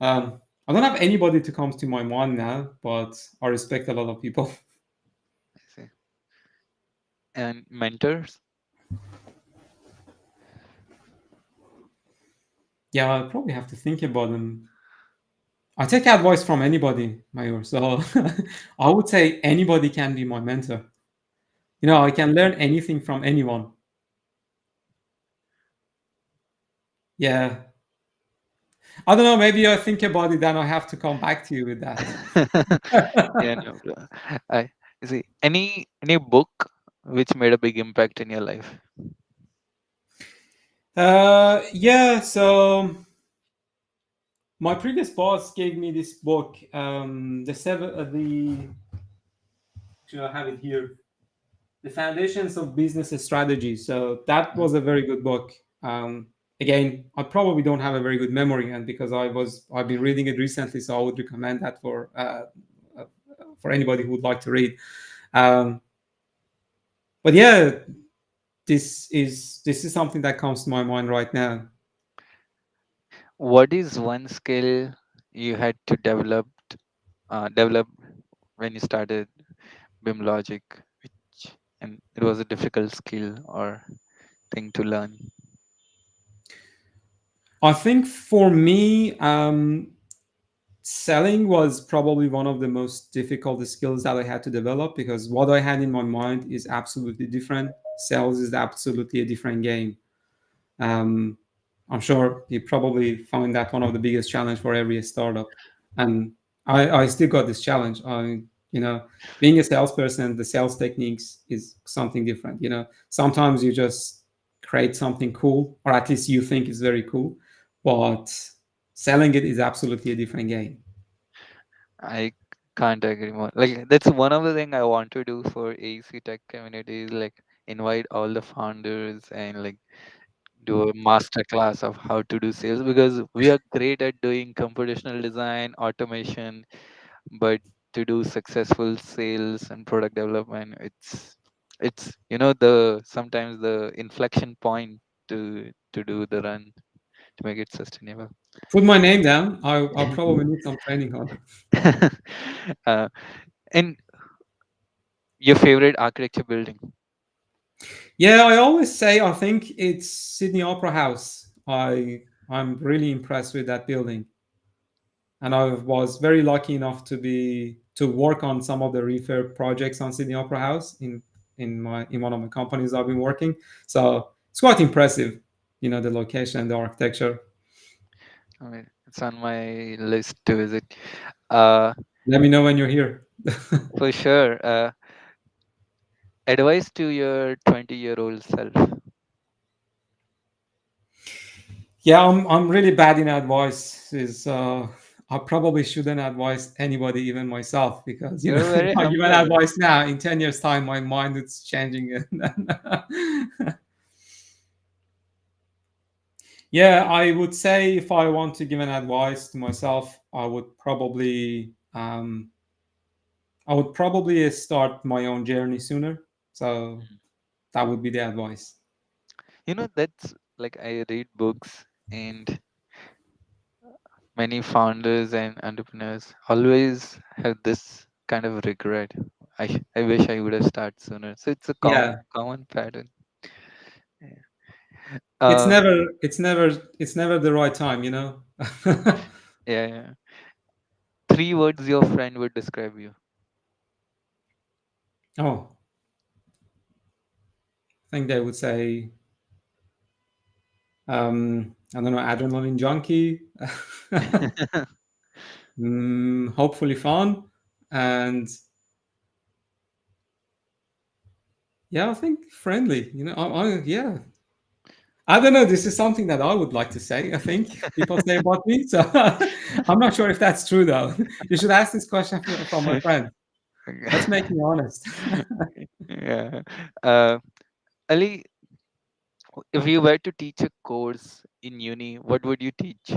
I don't have anybody to come to my mind now, but I respect a lot of people. I see. And mentors? Yeah, I probably have to think about them. I take advice from anybody, Mayor. So I would say anybody can be my mentor. I can learn anything from anyone. Yeah. I don't know. Maybe I think about it, then I have to come back to you with that. Yeah, no. I see. Any book which made a big impact in your life? Yeah. So my previous boss gave me this book, the seven, the. Actually, I have it here. The Foundations of Business Strategy. So that Mm, was a very good book. Again, I probably don't have a very good memory, and because I've been reading it recently, so I would recommend that for anybody who would like to read. Um, but yeah, this is something that comes to my mind right now. what is one skill you had to develop when you started BIMLogic, which and it was a difficult skill or thing to learn? I think for me, selling was probably one of the most difficult skills that I had to develop because what I had in my mind is absolutely different. Sales is absolutely a different game. Um, I'm sure you probably find that one of the biggest challenge for every startup. And I still got this challenge. You know, being a salesperson, the sales techniques is something different. You know, sometimes you just create something cool, or at least you think it's very cool, but selling it is absolutely a different game. I can't agree more. Like that's one of the thing I want to do for AC Tech community is like invite all the founders and like do a master class of how to do sales because we are great at doing computational design, automation, but to do successful sales and product development, it's the sometimes the inflection point to do the run to make it sustainable. Put my name down. I'll probably need some training on. uh, and your favorite architecture building? Yeah, I always say I think it's Sydney Opera House. I'm really impressed with that building, and I was very lucky enough to work on some of the refurb projects on Sydney Opera House in one of my companies I've been working. So it's quite impressive, the location and the architecture. I mean, it's on my list to visit. Uh, Let me know when you're here. for sure. Advice to your 20-year-old self. Yeah, I'm really bad in advice. Is I probably shouldn't advise anybody, even myself, because You're if very I give an humble. advice now, in 10 years' time, my mind is changing. Yeah, I would say if I want to give an advice to myself, I would probably start my own journey sooner. So that would be the advice. That's like I read books and many founders and entrepreneurs always have this kind of regret. I wish I would have started sooner. So it's a Yeah, common pattern. Yeah. it's Uh, never, it's never, it's never the right time. yeah, yeah. Three words your friend would describe you. Oh, I think they would say, I don't know, adrenaline junkie, hopefully fun, and yeah, I think friendly. Yeah, I don't know. This is something that I would like to say. I think people say about me, so I'm not sure if that's true though. You should ask this question from my friend. Let's make me honest. Yeah. Uh, Ali, if you were to teach a course in uni, what would you teach?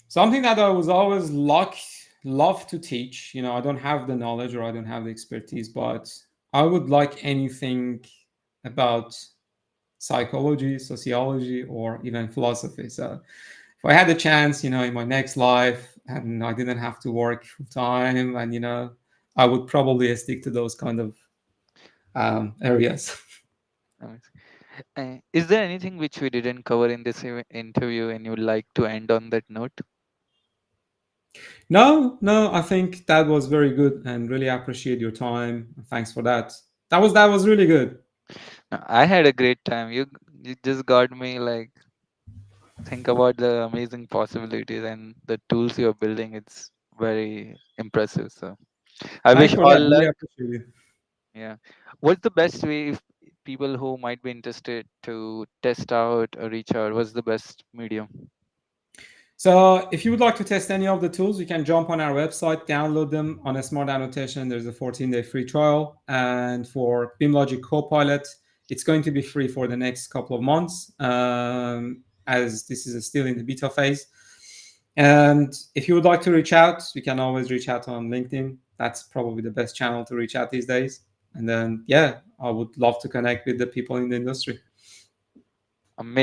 Something that I was always love to teach. I don't have the knowledge or I don't have the expertise, but I would like anything about psychology, sociology, or even philosophy. So if I had a chance, in my next life and I didn't have to work full time, and I would probably stick to those kind of areas. Amazing. Is there anything which we didn't cover in this interview and you'd like to end on that note? No, no, I think that was very good and really appreciate your time. Thanks for that. That was really good. No, I had a great time. You just got me like think about the amazing possibilities and the tools you're building. It's very impressive. So I Thanks wish for all that. Really luck. appreciate it. Yeah. What's the best way if people who might be interested to test out or reach out? What's the best medium? So if you would like to test any of the tools, you can jump on our website, download them on a smart annotation. There's a 14-day free trial. And for BIMLOGiQ Copilot, it's going to be free for the next couple of months, as this is still in the beta phase. And if you would like to reach out, you can always reach out on LinkedIn. That's probably the best channel to reach out these days. And then, yeah, I would love to connect with the people in the industry. Amazing.